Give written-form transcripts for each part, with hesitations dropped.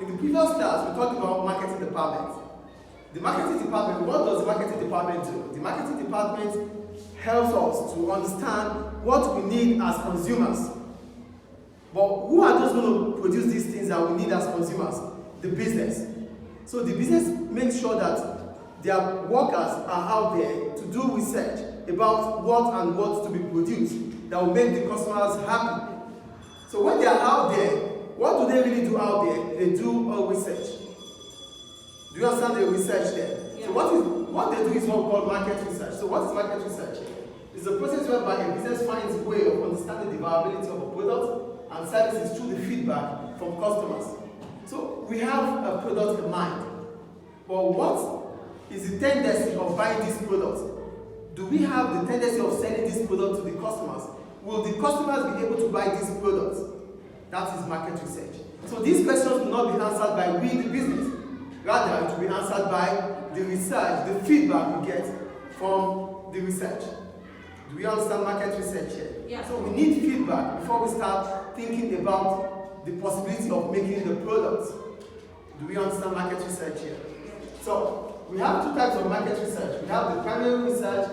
In the previous class, we talked about marketing department. The marketing department, what does the marketing department do? The marketing department helps us to understand what we need as consumers. But who are those going to produce these things that we need as consumers? The business. So the business makes sure that their workers are out there to do research about what and what to be produced that will make the customers happy. So when they are out there, what do they really do out there? They do all research. Do you understand the research there? Yeah. So what they do is what we call market research. So what is market research? It's a process whereby a business finds a way of understanding the viability of a product and services through the feedback from customers. So we have a product in mind. But what is the tendency of buying this product? Do we have the tendency of selling this product to the customers? Will the customers be able to buy this product? That is market research. So these questions will not be answered by we, the business. Rather, it will be answered by the research, the feedback we get from the research. Do we understand market research here? Yeah. So we need feedback before we start thinking about the possibility of making the products. Do we understand market research here? So we have two types of market research. We have the primary research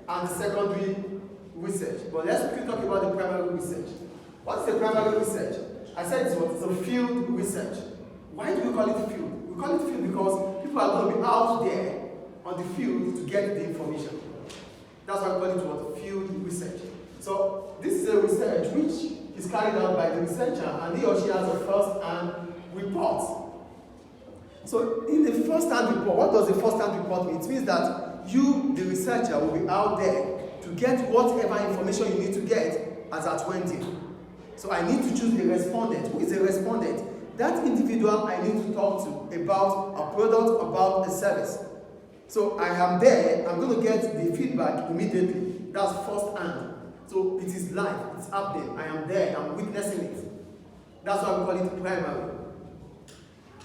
and the secondary research. But let's quickly talk about the primary research. What's the primary research? I said it's what? It's a field research. Why do we call it field? We call it field because people are going to be out there on the field to get the information. That's why we call it what? Field research. So this is a research which is carried out by the researcher and he or she has a first-hand report. So in the first-hand report, what does the first-hand report mean? It means that you, the researcher, will be out there to get whatever information you need to get as at when due. So I need to choose a respondent. Who is a respondent? That individual I need to talk to about a product, about a service. So I am there, I'm going to get the feedback immediately. That's first hand. So it is live, it's up there. I am there, I'm witnessing it. That's why we call it primary.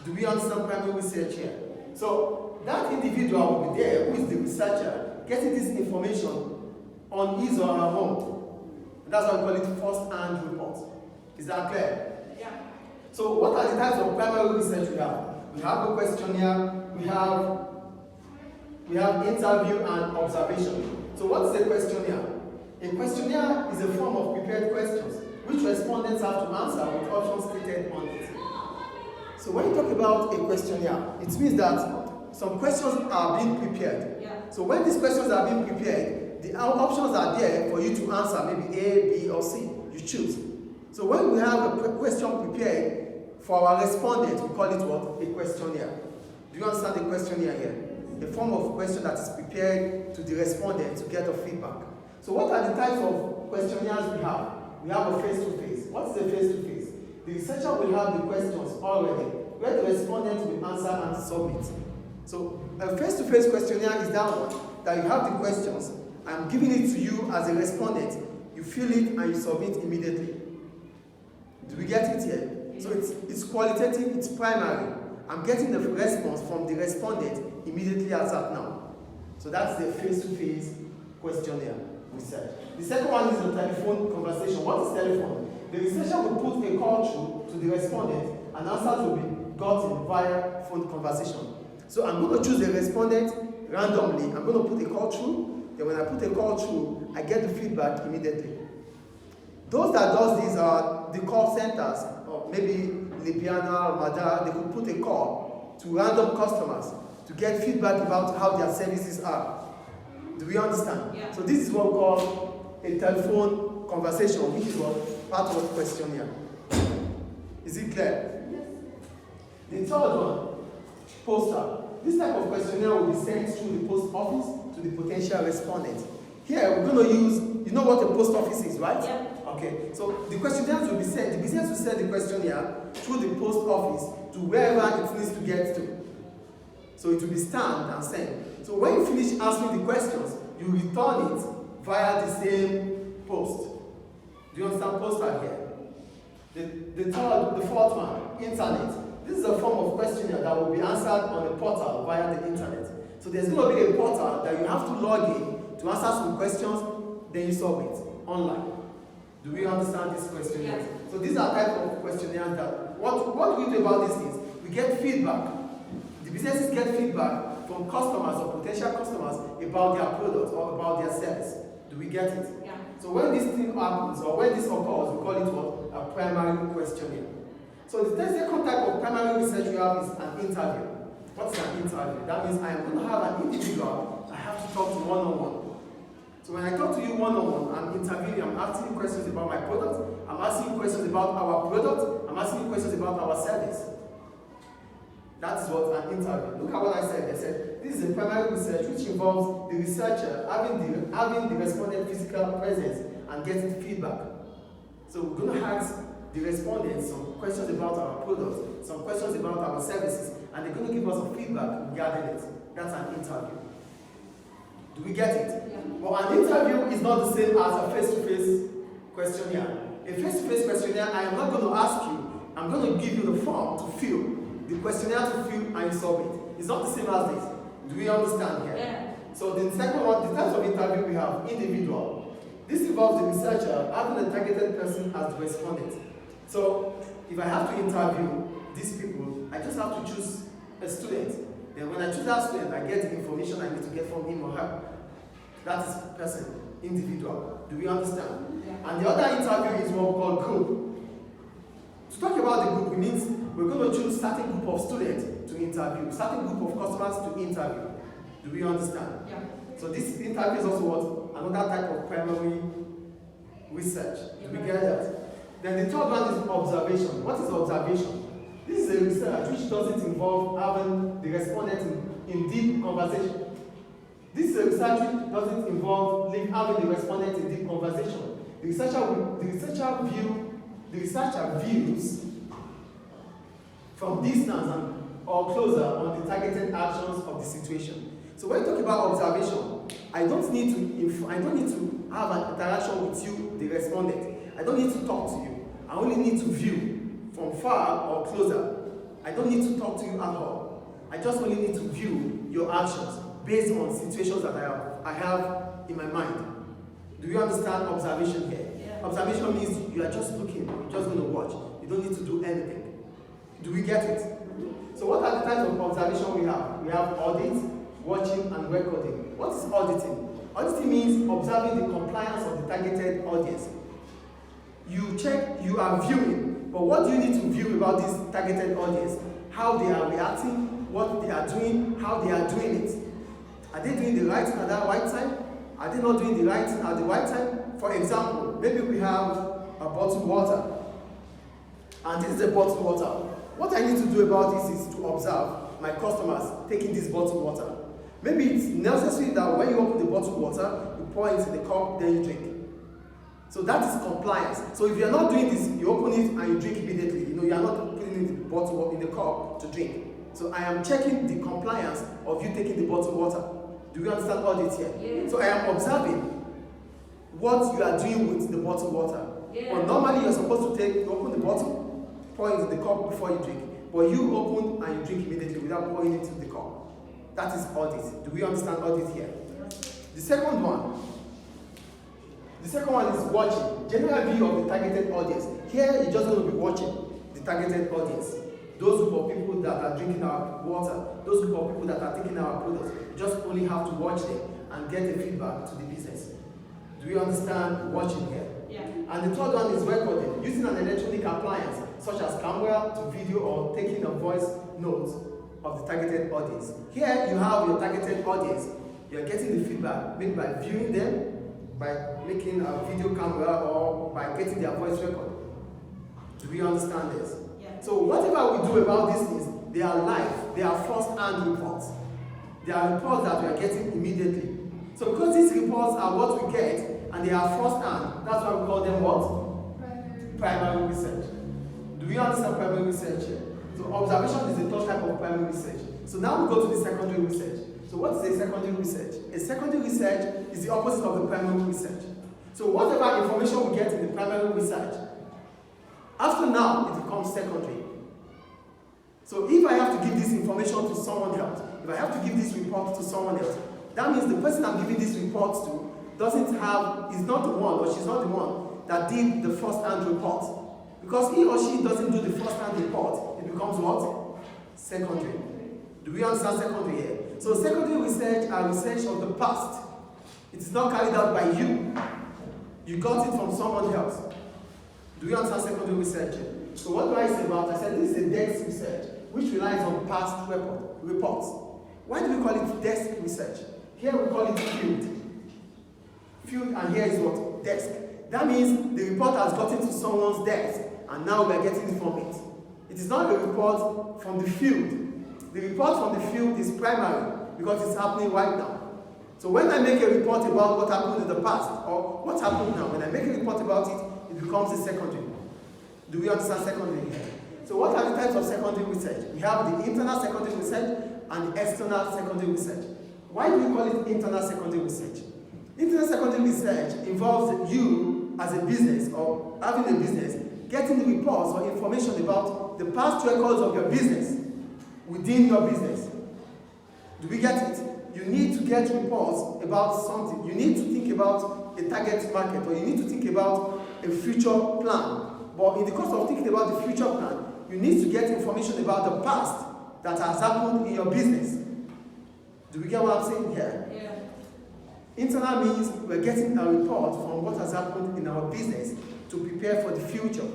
Do we understand primary research here? So that individual will be there, who is the researcher, getting this information on his or her home. And that's why we call it first-hand report. Is that clear? Yeah. So what are the types of primary research we have? We have a questionnaire, we have interview and observation. So what is a questionnaire? A questionnaire is a form of prepared questions which respondents have to answer with options stated on it. So when you talk about a questionnaire, it means that some questions are being prepared. Yeah. So when these questions are being prepared, the options are there for you to answer, maybe A, B, or C. You choose. So when we have a question prepared for our respondent, we call it what? A questionnaire. Do you understand the questionnaire here? A form of question that is prepared to the respondent to get a feedback. So what are the types of questionnaires we have? We have a face-to-face. What is a face-to-face? The researcher will have the questions already, where the respondent will answer and submit. So a face-to-face questionnaire is that one, that you have the questions, I'm giving it to you as a respondent, you fill it and you submit immediately. Do we get it here? So it's qualitative, it's primary. I'm getting the response from the respondent immediately as at now. So that's the face-to-face questionnaire research. The second one is the telephone conversation. What is telephone? The researcher will put a call through to the respondent and answers will be gotten via phone conversation. So I'm going to choose a respondent randomly. I'm going to put a call through. Then when I put a call through, I get the feedback immediately. Those that does these are the call centers, or maybe Lipiana or Madara. They could put a call to random customers to get feedback about how their services are. Do we understand? Yeah. So this is what we call a telephone conversation, which is what part of the questionnaire. Is it clear? Yes. The third one, poster. This type of questionnaire will be sent through the post office to the potential respondent. Here we're going to use, you know what a post office is, right? Yeah. Okay, so the questionnaires will be sent, the business will send the questionnaire through the post office to wherever it needs to get to. So it will be stamped and sent. So when you finish answering the questions, you return it via the same post. Do you understand poster here? The fourth one, internet. This is a form of questionnaire that will be answered on a portal via the internet. So there's going to be a portal that you have to log in to answer some questions, then you submit online. Do we understand this questionnaire? Yes. So these are type of questionnaires that, what do we do about these things? we get feedback. The businesses get feedback from customers or potential customers about their product or about their service. Do we get it? Yeah. So when this thing happens or when this occurs, we call it what? A primary questionnaire. So the second type of primary research we have is an interview. What's an interview? That means I am going to have an individual I have to talk to one-on-one. So when I talk to you one-on-one, I'm interviewing, I'm asking you questions about my product, I'm asking you questions about our product, I'm asking you questions about our service. That is what an interview. Look at what I said. I said, this is a primary research which involves the researcher having the respondent physical presence and getting feedback. So we're going to ask the respondents some questions about our product, some questions about our services, and they're going to give us a feedback regarding it. That's an interview. Do we get it? Yeah. But an interview is not the same as a face-to-face questionnaire. A face-to-face questionnaire, I am not going to ask you, I'm going to give you the form to fill, the questionnaire to fill and submit. It's not the same as this. Do we understand here? Yeah. So the second one, the types of interview we have, individual. This involves the researcher having a targeted person as the respondent. So if I have to interview these people, I just have to choose a student. Then when I choose that student, I get the information I need to get from him or her. That is person, individual. Do we understand? Yeah. And the other interview is what we call group. To talk about the group, it means we're going to choose certain group of students to interview, certain group of customers to interview. Do we understand? Yeah. So this interview is also what? Another type of primary research. Do we get that? Then the third one is observation. What is observation? This is a research which doesn't involve having the respondent in deep conversation. This is a research which doesn't involve having the respondent in deep conversation. The researcher views from distance or closer on the targeted actions of the situation. So when you talk about observation, I don't need to have an interaction with you, the respondent. I don't need to talk to you. I only need to view from far or closer. I don't need to talk to you at all. I just only need to view your actions based on situations that I have in my mind. Do you understand observation here? Yeah. Observation means you are just looking, you're just going to watch. You don't need to do anything. Do we get it? So what are the types of observation we have? We have audit, watching, and recording. What is auditing? Auditing means observing the compliance of the targeted audience. You check, you are viewing, but what do you need to view about this targeted audience? How they are reacting, what they are doing, how they are doing it. Are they doing the right thing at the right time? Are they not doing the right thing at the right time? For example, maybe we have a bottled water, and this is a bottled water. What I need to do about this is to observe my customers taking this bottled water. Maybe it's necessary that when you open the bottled water, you pour it into the cup, then you drink. So that is compliance. So if you're not doing this, you open it and you drink immediately. You are not putting it in the bottle in the cup to drink. So I am checking the compliance of you taking the bottled water. Do you understand audit here? Yeah. So I am observing what you are doing with the bottled water. Yeah. But normally you're supposed to open the bottle, pour it into the cup before you drink. But you open and you drink immediately without pouring it into the cup. That is audit. Do we understand audit here? The second one is watching. General view of the targeted audience. Here you're just going to be watching the targeted audience. Those group of people that are drinking our water, those group of people that are taking our products, you just only have to watch them and get the feedback to the business. Do you understand watching here? Yeah. And the third one is recording, using an electronic appliance such as camera to video or taking a voice note of the targeted audience. Here you have your targeted audience. You are getting the feedback maybe by viewing them, by making a video camera, or by getting their voice record. Do we understand this? Yeah. So whatever we do about these things, they are live, they are first-hand reports. They are reports that we are getting immediately. So because these reports are what we get, and they are first-hand, that's why we call them what? Primary research. Do we understand primary research here? So observation is the third type of primary research. So now we go to the secondary research. So what is a secondary research? A secondary research is the opposite of the primary research. So whatever information we get in the primary research, after now it becomes secondary. So if I have to give this information to someone else, if I have to give this report to someone else, that means the person I'm giving this report to is not the one, or she's not the one that did the first-hand report. Because he or she doesn't do the first-hand report, it becomes what? Secondary. Do we understand secondary here? So secondary research are research of the past. It is not carried out by you. You got it from someone else. Do we understand secondary research? So what do I say about it? I said this is a desk research, which relies on past reports. Why do we call it desk research? Here we call it field. Field, and here is what? Desk. That means the report has gotten to someone's desk, and now we are getting it from it. It is not a report from the field. The report from the field is primary because it's happening right now. So when I make a report about what happened in the past, or what happened now, when I make a report about it, it becomes a secondary. Do we understand secondary here? So what are the types of secondary research? We have the internal secondary research and the external secondary research. Why do we call it internal secondary research? Internal secondary research involves you as a business or having a business getting the reports or information about the past records of your business within your business. Do we get it? You need to get reports about something. You need to think about a target market, or you need to think about a future plan. But in the course of thinking about the future plan, you need to get information about the past that has happened in your business. Do we get what I'm saying here? Yeah. Internal means we're getting a report from what has happened in our business to prepare for the future.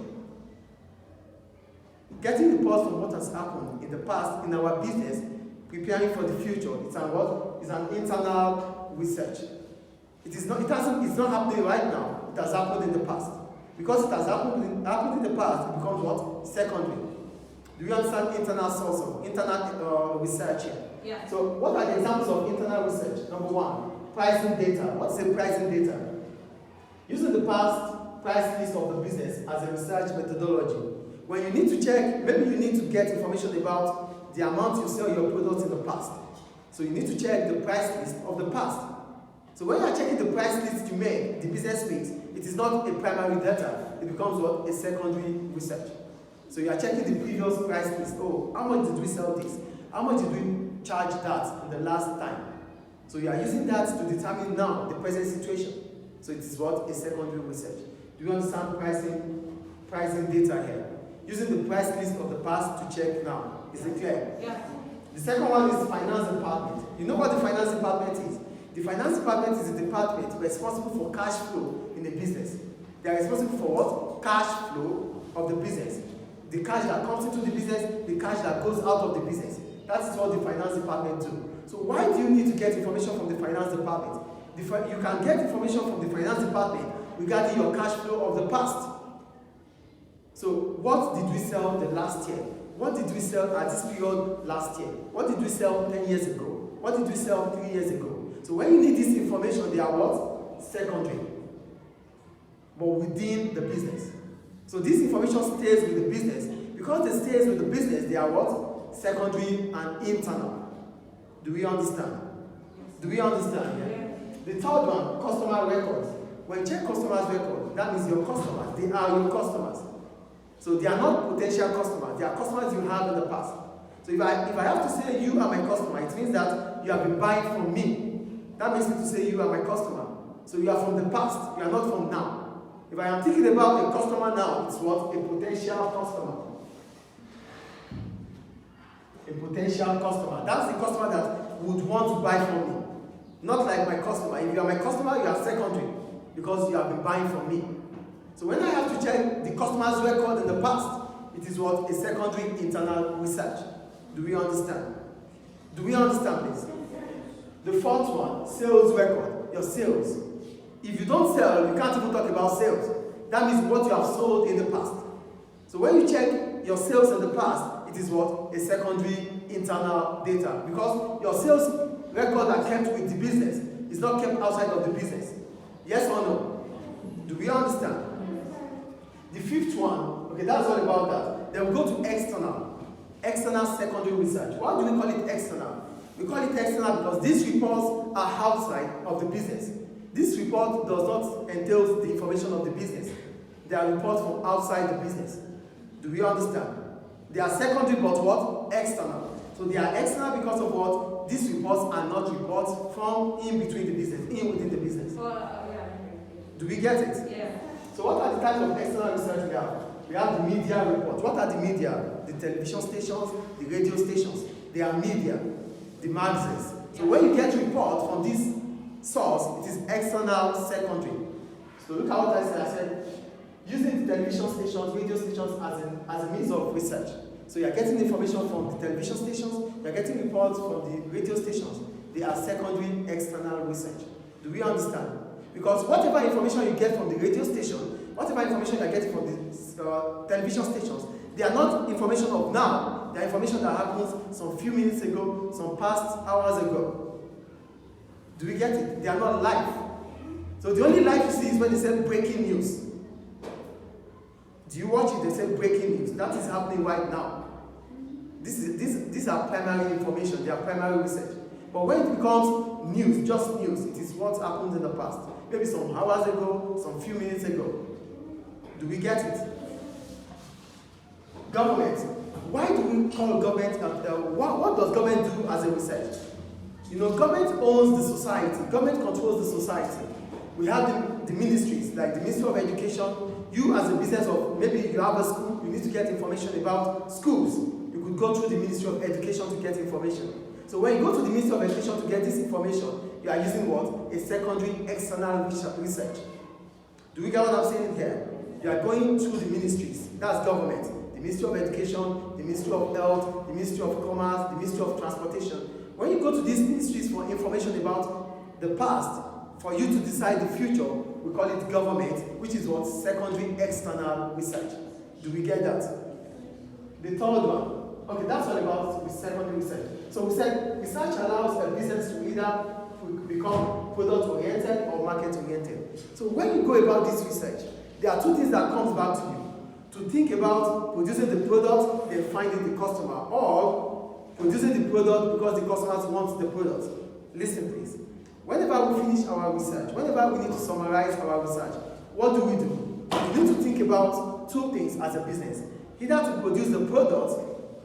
Getting reports from what has happened in the past in our business, preparing for the future, it's an internal research. It's not happening right now, it has happened in the past. Because it has happened in the past, it becomes what? Secondary. Do you understand internal source of internal research here? Yeah. So what are the examples of internal research? Number one, pricing data. What's a pricing data? Using the past price list of the business as a research methodology. When you need to check, maybe you need to get information about the amount you sell your products in the past. So you need to check the price list of the past. So when you are checking the price list you make, the business makes, it is not a primary data, it becomes what? A secondary research. So you are checking the previous price list. Oh, how much did we sell this? How much did we charge that in the last time? So you are using that to determine now the present situation. So it is what? A secondary research. Do you understand pricing data here? Using the price list of the past to check now. Is it clear? Yeah. The second one is finance department. You know what the finance department is? The finance department is a department responsible for cash flow in a business. They are responsible for what? Cash flow of the business. The cash that comes into the business, the cash that goes out of the business. That is what the finance department do. So why do you need to get information from the finance department? You can get information from the finance department regarding your cash flow of the past. So what did we sell the last year? What did we sell at this period last year? What did we sell 10 years ago? What did we sell 3 years ago? So when you need this information, they are what? Secondary. But within the business. So this information stays with the business. Because it stays with the business, they are what? Secondary and internal. Do we understand? Do we understand? Yeah? The third one, customer records. When you check customers' records, that means your customers. They are your customers. So they are not potential customers. They are customers you have in the past. So if I have to say you are my customer, it means that you have been buying from me. That makes me to say you are my customer. So you are from the past. You are not from now. If I am thinking about a customer now, it's what? A potential customer. A potential customer. That's the customer that would want to buy from me. Not like my customer. If you are my customer, you are secondary because you have been buying from me. So when I have to check the customer's record in the past, it is what? A secondary internal research. Do we understand? Do we understand this? The fourth one, sales record, your sales. If you don't sell, you can't even talk about sales. That means what you have sold in the past. So when you check your sales in the past, it is what? A secondary internal data. Because your sales record are kept with the business. It's not kept outside of the business. Yes or no? Do we understand? The fifth one, okay, that's all about that. Then we go to external. External secondary research. Why do we call it external? We call it external because these reports are outside of the business. This report does not entail the information of the business. They are reports from outside the business. Do we understand? They are secondary but what? External. So they are external because of what? These reports are not reports from in between the business, in within the business. Yeah. Do we get it? Yeah. So what are the types of external research we have? we have the media report. What are the media? The television stations, the radio stations. They are media, the magazines. So when you get report from this source, it is external, secondary. So look at what I said. I said, using the television stations, radio stations as a means of research. So you're getting information from the television stations, you're getting reports from the radio stations. They are secondary, external research. Do we understand? Because whatever information you get from the radio station, whatever information you're getting from the television stations, they are not information of now. They are information that happens some few minutes ago, some past hours ago. Do we get it? They are not live. So the only live you see is when they say breaking news. Do you watch it? They say breaking news. That is happening right now. These are primary information. They are primary research. But when it becomes news, just news, it is what happened in the past. Maybe some hours ago, some few minutes ago. Do we get it? Government. Why do we call government? What does government do as a research? You know, government owns the society. Government controls the society. We have the ministries, like the Ministry of Education. You as a business, or maybe you have a school, you need to get information about schools. You could go through the Ministry of Education to get information. So when you go to the Ministry of Education to get this information, you are using what? A secondary external research. Do we get what I'm saying here? You are going through the ministries. That's government. The Ministry of Education, the Ministry of Health, the Ministry of Commerce, the Ministry of Transportation. When you go to these ministries for information about the past, for you to decide the future, we call it government, which is what? Secondary external research. Do we get that? The third one. Okay, that's all about secondary research. So we said research allows a business to either become product-oriented or market-oriented. So when you go about this research, there are two things that comes back to you. To think about producing the product, then finding the customer, or producing the product because the customers want the product. Listen, please. Whenever we finish our research, whenever we need to summarize our research, what do? We need to think about two things as a business. Either to produce the product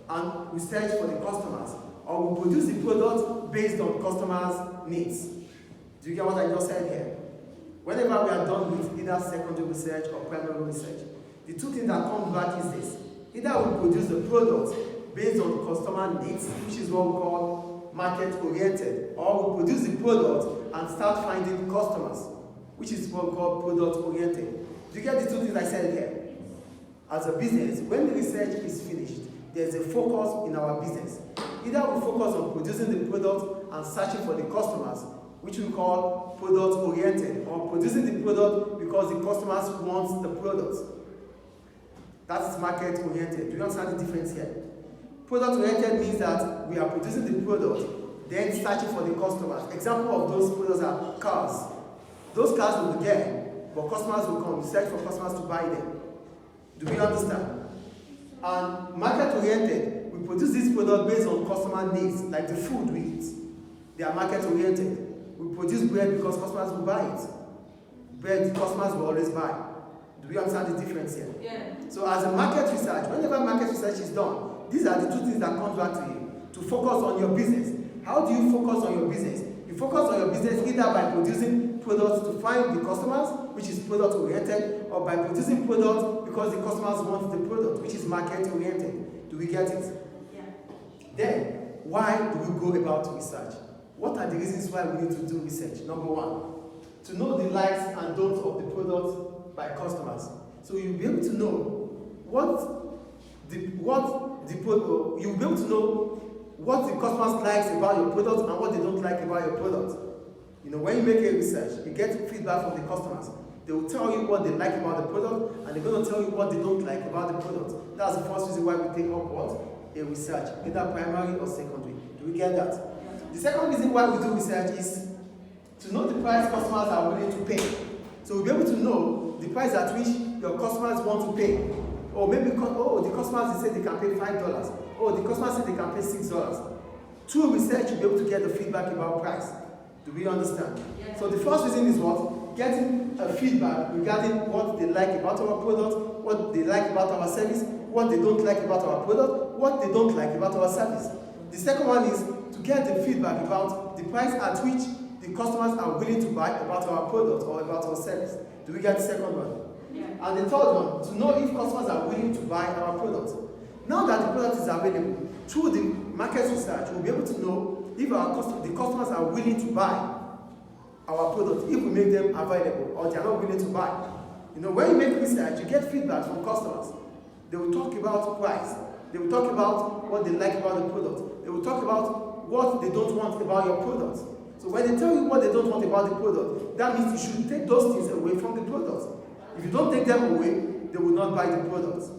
and research for the customers, or we produce the product based on customers' needs. Do you get what I just said here? Whenever we are done with either secondary research or primary research, the two things that come back is this. Either we produce the product based on customer needs, which is what we call market-oriented, or we produce the product and start finding customers, which is what we call product-oriented. Do you get the two things I said here? As a business, when the research is finished, there's a focus in our business. Either we focus on producing the product and searching for the customers, which we call product-oriented, or producing the product because the customers want the product. That's market-oriented. Do you understand the difference here? Product-oriented means that we are producing the product, then searching for the customers. Example of those products are cars. Those cars will be there, but customers will come. We search for customers to buy them. Do we understand? And market-oriented, we produce this product based on customer needs, like the food we eat. They are market-oriented. We produce bread because customers will buy it. Bread, customers will always buy. Do we understand the difference here? Yeah. So as a market research, whenever market research is done, these are the two things that come back to you. To focus on your business. How do you focus on your business? You focus on your business either by producing products to find the customers, which is product-oriented, or by producing products because the customers want the product, which is market-oriented. Do we get it? Yeah. Then, why do we go about research? What are the reasons why we need to do research? Number one, to know the likes and don'ts of the product by customers. So you'll be able to know you'll be able to know what the customers likes about your product and what they don't like about your product. You know, when you make a research, you get feedback from the customers. They will tell you what they like about the product, and they're going to tell you what they don't like about the product. That's the first reason why we take up what? A research, either primary or secondary. Do we get that? The second reason why we do research is to know the price customers are willing to pay. So we'll be able to know the price at which your customers want to pay. Or maybe, the customers say they can pay $5. Or the customers say they can pay $6. Through research, you'll be able to get the feedback about price. Do we understand? Yes. So the first reason is what? Getting a feedback regarding what they like about our product, what they like about our service, what they don't like about our product, what they don't like about our service. The second one is to get the feedback about the price at which the customers are willing to buy about our product or about our service. Do we get the second one? And the third one, to know if customers are willing to buy our product. Now that the product is available, through the market research, we'll be able to know if the customers are willing to buy our product, if we make them available, or they are not willing to buy. You know, when you make research, you get feedback from customers. They will talk about price. They will talk about what they like about the product. They will talk about what they don't want about your product. So when they tell you what they don't want about the product, that means you should take those things away from the product. If you don't take them away, they will not buy the product.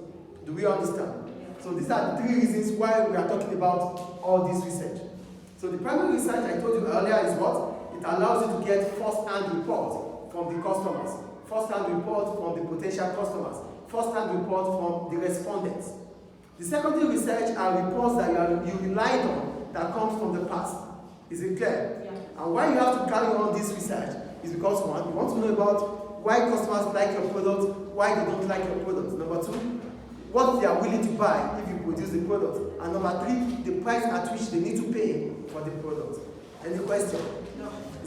Do we understand? So these are the 3 reasons why we are talking about all this research. So the primary research I told you earlier is what? It allows you to get first-hand report from the customers, first-hand report from the potential customers, first-hand report from the respondents. The secondary research are reports that you relied on that comes from the past. Is it clear? Yeah. And why you have to carry on this research is because 1, you want to know about why customers like your product, why they don't like your product. Number 2, what they are willing to buy if you produce the product. And number 3, the price at which they need to pay for the product. Any question?